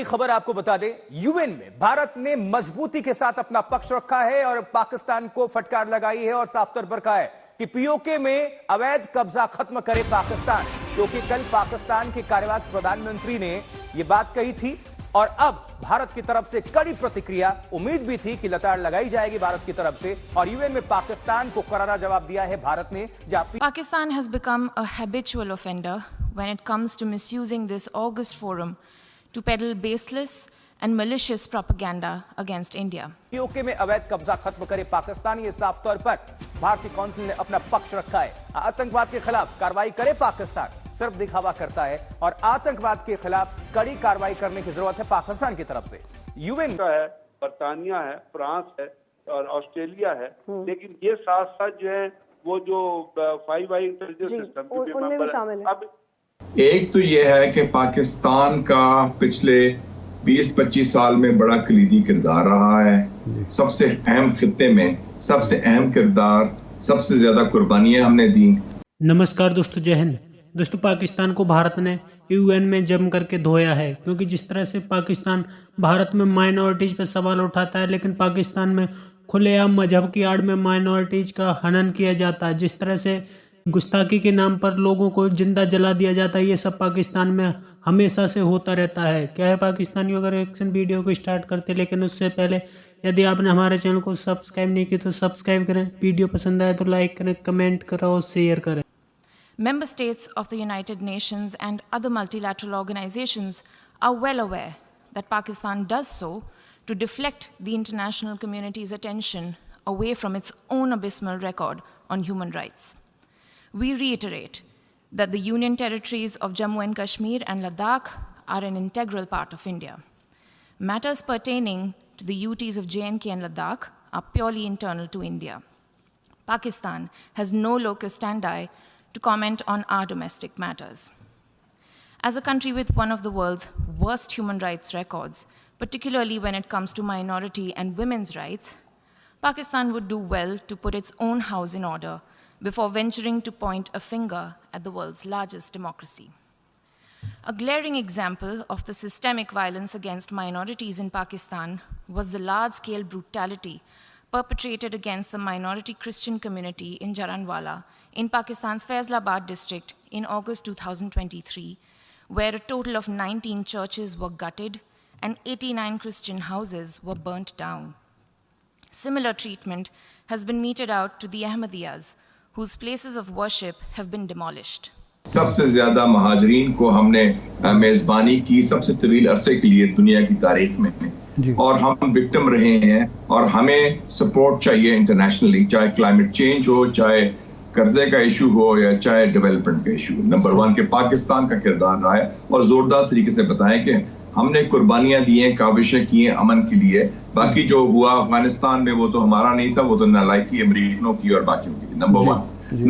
बड़ी खबर आपको बता दें, यूएन में भारत ने मजबूती के साथ अपना पक्ष रखा है और पाकिस्तान को फटकार लगाई है और साफ तौर पर कहा है कि पीओके में अवैध कब्जा खत्म करे पाकिस्तान, क्योंकि कल पाकिस्तान के कार्यवाहक प्रधानमंत्री ने यह बात कही थी और अब भारत की तरफ से कड़ी प्रतिक्रिया। उम्मीद भी थी कि लताड़ लगाई जाएगी भारत की तरफ से और यूएन में पाकिस्तान को करारा जवाब दिया है भारत ने। Pakistan has become a habitual offender when it comes to misusing this august forum to peddle baseless and malicious propaganda against India. PoK में अवैध कब्जा खत्म करे पाकिस्तान, ये साफ तौर पर भारतीय काउंसिल ने अपना पक्ष रखा है। आतंकवाद के खिलाफ कार्रवाई करे पाकिस्तान, सिर्फ दिखावा करता है और आतंकवाद के खिलाफ कड़ी कार्रवाई करने की जरूरत है पाकिस्तान की तरफ से। यूएन का है, बरतानिया है, फ्रांस है और ऑस्ट्रेलिया है, लेकिन ये साथ साथ जो है वो जो 5 आई इंटेलिजेंस सिस्टम उनमें भी शामिल है। अब एक तो यह है कि पाकिस्तान का पिछले 20-25 साल में बड़ा कलीदी किरदार रहा है। सबसे अहम खित्ते में सबसे अहम किरदार, सबसे ज्यादा कुर्बानियां हमने दी। नमस्कार दोस्तों, जय हिंद। दोस्तों, पाकिस्तान को भारत ने यूएन में जम करके धोया है, क्योंकि जिस तरह से पाकिस्तान भारत में माइनॉरिटीज पर सवाल उठाता है, लेकिन पाकिस्तान में खुलेआम मजहब की आड़ में माइनॉरिटीज का हनन किया जाता है, जिस तरह से गुस्ताखी के नाम पर लोगों को जिंदा जला दिया जाता है, ये सब पाकिस्तान में हमेशा से होता रहता है। क्या है, पाकिस्तानियों का रिएक्शन वीडियो को स्टार्ट करते, लेकिन उससे पहले यदि आपने हमारे चैनल को सब्सक्राइब नहीं की तो सब्सक्राइब करें, वीडियो पसंद आए तो लाइक करें, कमेंट करें और शेयर करें। Member states of the United Nations and other multilateral organizations are well aware that Pakistan does so to deflect the international community's attention away from its own abysmal record on human rights. We reiterate that the Union territories of Jammu and Kashmir and Ladakh are an integral part of India. Matters pertaining to the UTs of J&K and Ladakh are purely internal to India. Pakistan has no locus standi to comment on our domestic matters. As a country with one of the world's worst human rights records, particularly when it comes to minority and women's rights, Pakistan would do well to put its own house in order before venturing to point a finger at the world's largest democracy. A glaring example of the systemic violence against minorities in Pakistan was the large-scale brutality perpetrated against the minority Christian community in Jaranwala in Pakistan's Faisalabad district in August 2023, where a total of 19 churches were gutted and 89 Christian houses were burnt down. Similar treatment has been meted out to the Ahmadiyyas, whose places of worship have been demolished. सबसे ज्यादा महाजरीन को हमने मेजबानी की सबसे तवील अरसे के लिए दुनिया की तारीख में, और हम विक्टिम रहे हैं और हमें सपोर्ट चाहिए इंटरनेशनली, चाहे क्लाइमेट चेंज हो, चाहे कर्जे का इशू हो या चाहे डेवलपमेंट का इशू। नंबर 1 के पाकिस्तान का किरदार रहा है और जोरदार तरीके से बताएं कि हमने कुर्बानियां दी हैं, काविशें की हैं अमन के लिए। बाकी जो हुआ अफगानिस्तान में वो तो हमारा नहीं था, वो तो नालायकी अमरीकनों की और बाकियों की। नंबर 1।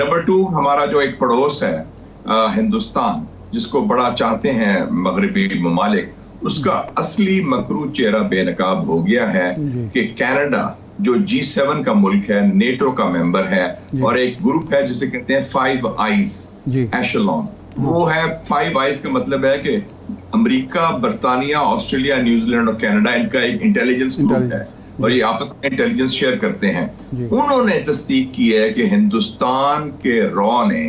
नंबर 2, हमारा जो एक पड़ोस है हिंदुस्तान, जिसको बड़ा चाहते हैं मगरबी ममालिक, उसका असली मकरू चेहरा बेनकाब हो गया है कि कनाडा जो G7 का मुल्क है, नेटो का मेंबर है और एक ग्रुप है जिसे कहते हैं 5 आइज एशेलॉन। वो है 5 आइज का मतलब है कि अमेरिका, बरतानिया, ऑस्ट्रेलिया, न्यूजीलैंड और कनाडा, इनका एक इंटेलिजेंस ग्रुप है और ये आपस में इंटेलिजेंस शेयर करते हैं। उन्होंने तस्दीक की है कि हिंदुस्तान के रॉ ने,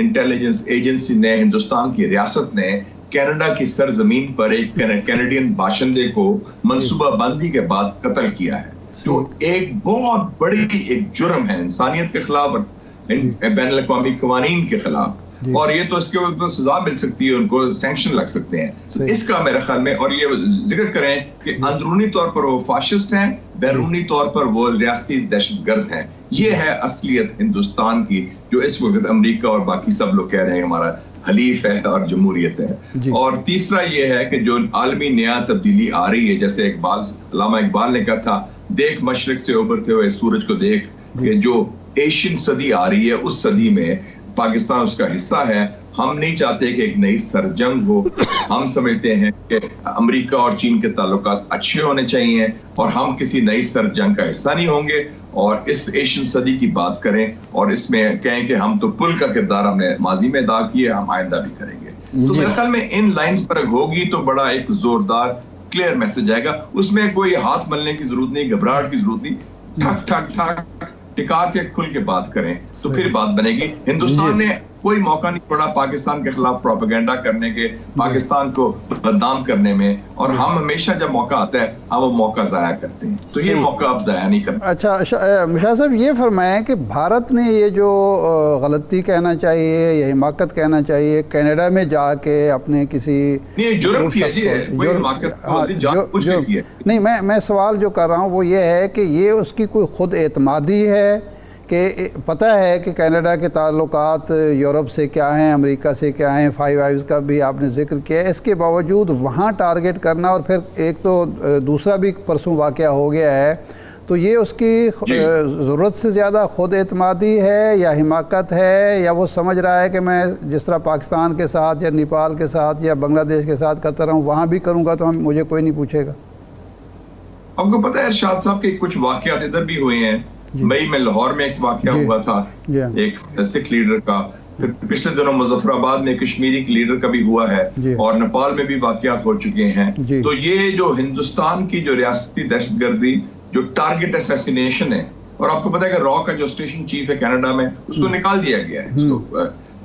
इंटेलिजेंस एजेंसी ने, हिंदुस्तान की रियासत ने कनाडा की सरजमीन पर एक कैनेडियन बाशिंदे को मंसूबाबंदी के बाद कत्ल किया है, जो एक बहुत बड़ी एक जुर्म है इंसानियत के खिलाफ, बैनुल-अक़वामी क़वानीन के खिलाफ, और ये तो इसके ऊपर सजा मिल सकती है, उनको सैंक्शन लग सकते हैं। इसका मेरे ख्याल में, और ये जिक्र करें कि अंदरूनी तौर पर वो फाशिस्ट हैं, बैरूनी तौर पर वो रियासती दहशतगर्द हैं। ये है असलियत हिंदुस्तान की, जो इस वक्त अमेरिका और बाकी सब लोग कह रहे हैं हमारा हलीफ है और जमहूरियत है। और तीसरा ये है कि जो आलमी नया तब्दीली आ रही है, जैसे अल्लामा इकबाल ने कहा था, देख मशरिक से उभरते हुए सूरज को देख, कि जो एशियन सदी आ रही है, उस सदी में पाकिस्तान उसका हिस्सा है। हम नहीं चाहते कि एक नई सरजंग हो। हम समझते हैं कि अमेरिका और चीन के ताल्लुकात अच्छे होने चाहिए और हम किसी नई सरजंग का हिस्सा नहीं होंगे। और इस एशियन सदी की बात करें और इसमें कहें कि हम तो पुल का किरदार हमने माजी में अदा किया, हम आइंदा भी करेंगे। तो मेरे ख्याल में इन लाइंस पर होगी तो बड़ा एक जोरदार क्लियर मैसेज आएगा। उसमें कोई हाथ मलने की जरूरत नहीं, घबराहट की जरूरत नहीं, ठक ठक ठक टिका के खुल के बात करें तो फिर बात बनेगी। हिंदुस्तान ने कोई मौका नहीं छोड़ा पाकिस्तान के खिलाफ प्रोपेगेंडा करने के, पाकिस्तान को बदनाम करने में, और हम हमेशा जब मौका आता है हम वो मौका जाया करते हैं, तो ये मौका अब जाया नहीं करते। अच्छा मुशाहिद साहब, ये फरमाएं कि भारत ने ये जो गलती कहना चाहिए या हिमाकत कहना चाहिए, कनाडा में जाके अपने किसी जुर्म किया जी, कोई हिमाकत नहीं, मैं सवाल जो कर रहा हूँ वो ये है कि ये उसकी कोई खुद एतमादी है कि पता है कि कनाडा के ताल्लुकात यूरोप से क्या हैं, अमेरिका से क्या हैं, फाइव आइव्स का भी आपने जिक्र किया, इसके बावजूद वहाँ टारगेट करना, और फिर एक तो दूसरा भी परसों वाक़या हो गया है, तो ये उसकी ज़रूरत से ज़्यादा खुद एतमादी है या हिमाकत है, या वो समझ रहा है कि मैं जिस तरह पाकिस्तान के साथ या नेपाल के साथ या बांग्लादेश के साथ करता रहूँ वहाँ भी करूँगा तो मुझे कोई नहीं पूछेगा। आपको पता है इरशाद साहब के कुछ वाक़यात इधर भी हुए हैं। मई में लाहौर में एक वाक़या हुआ था एक सिख लीडर का, फिर पिछले दिनों मुजफ्फराबाद में कश्मीरी लीडर का भी हुआ है, और नेपाल में भी वाक़यात हो चुके हैं। तो ये जो हिंदुस्तान की जो रियासती दहशतगर्दी, जो टारगेट असैसिनेशन है, और आपको पता है कि रॉ का जो स्टेशन चीफ है कनाडा में, उसको निकाल दिया गया है।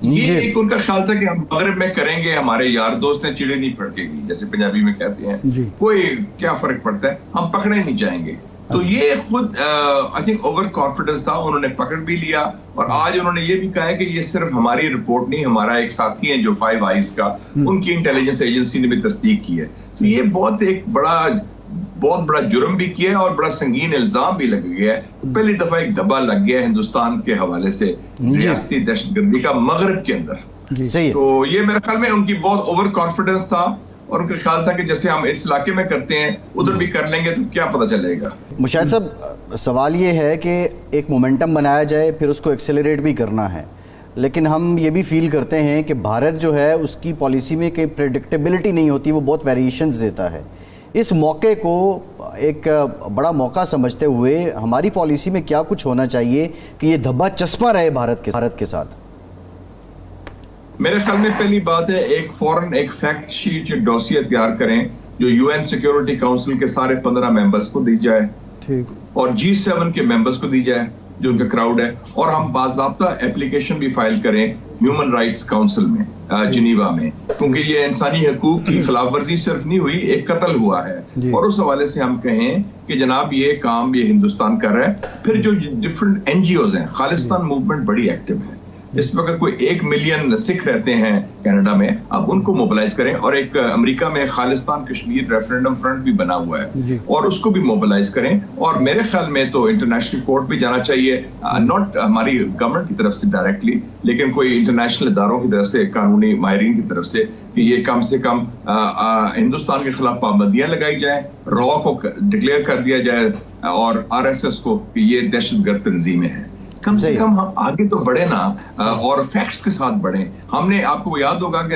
ये एक उनका ख्याल था कि हम मगरब में करेंगे, हमारे यार दोस्त हैं, चिड़ी नहीं फड़केगी, जैसे पंजाबी में कहते हैं, कोई क्या फर्क पड़ता है, हम पकड़े नहीं जाएंगे। तो ये खुद आई थिंक ओवर कॉन्फिडेंस था, उन्होंने पकड़ भी लिया, और आज उन्होंने ये भी कहा है कि ये सिर्फ हमारी रिपोर्ट नहीं, हमारा एक साथी है जो फाइव आइज का, उनकी इंटेलिजेंस एजेंसी ने भी तस्दीक की है। तो ये बहुत बड़ा जुर्म भी किया है और बड़ा संगीन इल्जाम भी लग गया है। पहली दफा एक धब्बा लग गया हिंदुस्तान के हवाले से रियासती दहशतगर्दी का मगरब के अंदर। तो ये मेरे ख्याल में उनकी बहुत ओवर कॉन्फिडेंस था, और उनका ख्याल था कि जैसे हम इस इलाके में करते हैं उधर भी कर लेंगे तो क्या पता चलेगा। मुशाहिद साहब, सवाल ये है कि एक मोमेंटम बनाया जाए, फिर उसको एक्सेलरेट भी करना है, लेकिन हम ये भी फील करते हैं कि भारत जो है उसकी पॉलिसी में कोई प्रेडिक्टेबिलिटी नहीं होती, वो बहुत वेरिएशंस देता है। इस मौके को एक बड़ा मौका समझते हुए हमारी पॉलिसी में क्या कुछ होना चाहिए कि ये धब्बा चस्पा रहे भारत के साथ? मेरे ख्याल में पहली बात है एक फैक्ट शीट डोसियर तैयार करें जो यूएन सिक्योरिटी काउंसिल के सारे 15 मेंबर्स को दी जाए, ठीक, और G7 के मेंबर्स को दी जाए जो उनका क्राउड है, और हम बाज़ाब्ता एप्लीकेशन भी फाइल करें ह्यूमन राइट्स काउंसिल में जिनीवा में, क्योंकि ये इंसानी हकूक की खिलाफ वर्जी सिर्फ नहीं हुई, एक कत्ल हुआ है, और उस हवाले से हम कहें कि जनाब ये काम ये हिंदुस्तान कर रहा है। फिर जो डिफरेंट NGOs हैं, खालिस्तान मूवमेंट बड़ी एक्टिव है, इस वक्त कोई 1 मिलियन सिख रहते हैं कनाडा में, अब उनको मोबिलाइज करें, और एक अमेरिका में खालिस्तान कश्मीर रेफरेंडम फ्रंट भी बना हुआ है, और उसको भी मोबिलाइज करें। और मेरे ख्याल में तो इंटरनेशनल कोर्ट भी जाना चाहिए, नॉट हमारी गवर्नमेंट की तरफ से डायरेक्टली, लेकिन कोई इंटरनेशनल इदारों की तरफ से, कानूनी माहिरीन की तरफ से, कि ये कम से कम हिंदुस्तान के खिलाफ पाबंदियां लगाई जाए, रॉ को डिक्लेयर कर दिया जाए, और RSS को कि ये दहशतगर्द तंजीमें हैं। कम से कम हम आगे तो बढ़े ना, और फैक्ट्स के साथ बढ़े। हमने, आपको याद होगा कि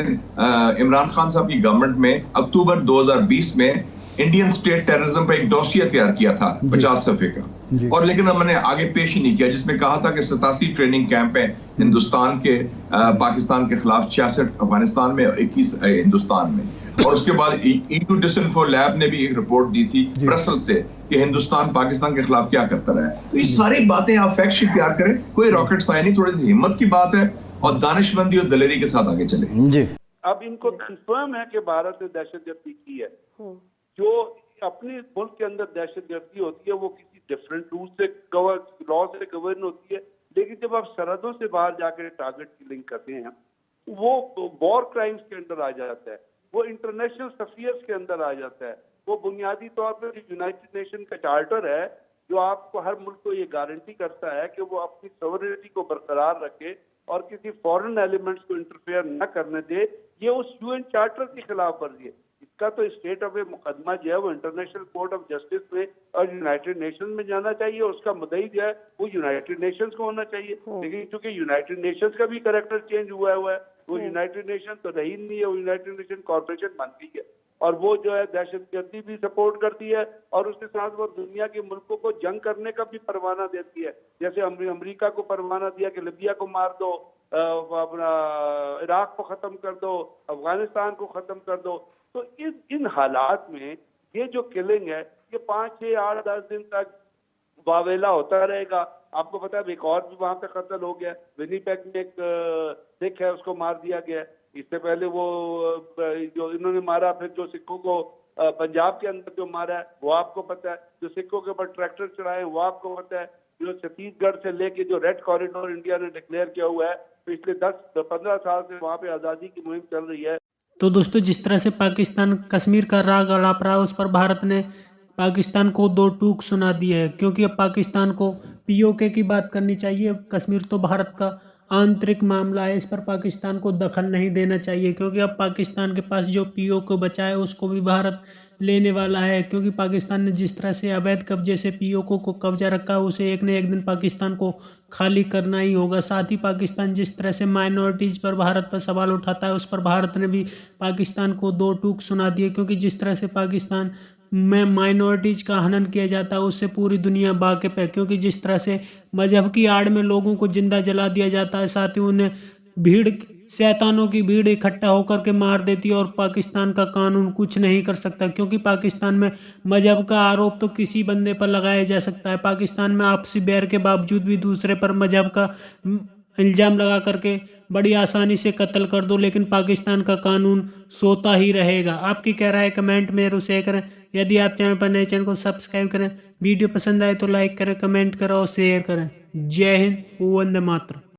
इमरान खान साहब की गवर्नमेंट में अक्टूबर 2020 में इंडियन स्टेट टेररिज्म पर एक डोसियर तैयार किया था 50 सफ़े का, और लेकिन हमने आगे पेश ही नहीं किया, जिसमें कहा था कि 87 ट्रेनिंग कैंप है हिंदुस्तान के पाकिस्तान के खिलाफ, 66 अफगानिस्तान में, 21 हिंदुस्तान में। और उसके बाद EU डिसइंफो लैब ने भी एक रिपोर्ट दी थी ब्रसल से कि हिंदुस्तान पाकिस्तान के खिलाफ क्या करता रहा है। तो ये सारी बातें आप फैक्ट शीट तैयार करें, कोई रॉकेट साइंस नहीं, थोड़ी सी हिम्मत की बात है, और दानिशमंदी और दलेरी के साथ आगे चले। जी, अब इनको कंफर्म है कि भारत ने दहशतगर्दी की है। जो अपने मुल्क के अंदर दहशतगर्दी होती है वो किसी डिफरेंट रूल से लॉ से गवर्न होती है, लेकिन जब आप सरहदों से बाहर जाकर टारगेट किलिंग करते हैं वो वॉर क्राइम्स के अंदर आ जाता है, वो इंटरनेशनल अफेयर्स के अंदर आ जाता है। वो बुनियादी तौर पर यूनाइटेड नेशन का चार्टर है जो आपको, हर मुल्क को ये गारंटी करता है कि वो अपनी सॉवरेनिटी को बरकरार रखे और किसी फॉरेन एलिमेंट्स को इंटरफेयर न करने दे। ये उस UN चार्टर की खिलाफ वर्जी है। इसका तो स्टेट ऑफ ए मुकदमा जो है वो इंटरनेशनल कोर्ट ऑफ जस्टिस में और यूनाइटेड नेशंस में जाना चाहिए, और उसका मुद्दई जो है वो यूनाइटेड नेशंस को होना चाहिए। लेकिन चूंकि यूनाइटेड नेशंस का भी कैरेक्टर चेंज हुआ है, वो यूनाइटेड नेशन तो रही नहीं है, वो यूनाइटेड नेशन कॉर्पोरेशन बन गई है, और वो जो है दहशतगर्दी भी सपोर्ट करती है, और उसके साथ वो दुनिया के मुल्कों को जंग करने का भी परवाना देती है। जैसे अमेरिका को परवाना दिया कि लीबिया को मार दो, अपना इराक को खत्म कर दो, अफगानिस्तान को खत्म कर दो। तो इन हालात में ये जो किलिंग है ये 5, 6, 8, 10 दिन तक वावेला होता रहेगा। आपको पता है एक और भी वहां पे कत्ल हो गया, विनीपेग में एक सिख है उसको मार दिया गया। इससे पहले वो जो इन्होंने मारा, फिर जो सिखों को पंजाब के अंदर जो मारा है वो आपको पता है, जो सिखों के ऊपर ट्रैक्टर चढ़ाए वो आपको पता है, जो छत्तीसगढ़ से लेके जो रेड कॉरिडोर इंडिया ने डिक्लेयर किया हुआ है, पिछले 10-15 साल से वहां पे आज़ादी की मुहिम चल रही है। तो दोस्तों, जिस तरह से पाकिस्तान कश्मीर का राग अलाप रहा है, उस पर भारत ने पाकिस्तान को 2 टूक सुना दी है, क्योंकि अब पाकिस्तान को पीओके की बात करनी चाहिए। कश्मीर तो भारत का आंतरिक मामला है, इस पर पाकिस्तान को दखल नहीं देना चाहिए, क्योंकि अब पाकिस्तान के पास जो पीओके बचा है उसको भी भारत लेने वाला है। क्योंकि पाकिस्तान ने जिस तरह से अवैध कब्जे से पीओके को कब्जा रखा है, उसे एक न एक दिन पाकिस्तान को खाली करना ही होगा। साथ ही पाकिस्तान जिस तरह से माइनॉरिटीज़ पर भारत पर सवाल उठाता है, उस पर भारत ने भी पाकिस्तान को 2 टूक सुना दिए, क्योंकि जिस तरह से पाकिस्तान में माइनॉरिटीज़ का हनन किया जाता है उससे पूरी दुनिया वाकिफ़ है। क्योंकि जिस तरह से मजहब की आड़ में लोगों को जिंदा जला दिया जाता है, साथ ही उन्हें भीड़, शैतानों की भीड़ इकट्ठा होकर के मार देती है, और पाकिस्तान का कानून कुछ नहीं कर सकता। क्योंकि पाकिस्तान में मजहब का आरोप तो किसी बंदे पर लगाया जा सकता है। पाकिस्तान में आपसी बैर के बावजूद भी दूसरे पर मजहब का इल्ज़ाम लगा करके बड़ी आसानी से कत्ल कर दो, लेकिन पाकिस्तान का कानून सोता ही रहेगा। आपकी क्या राय, कमेंट में शेयर करें। यदि आप चैनल पर नए, चैनल को सब्सक्राइब करें। वीडियो पसंद आए तो लाइक करें, कमेंट करें और शेयर करें। जय हिंद, वंदे मातरम।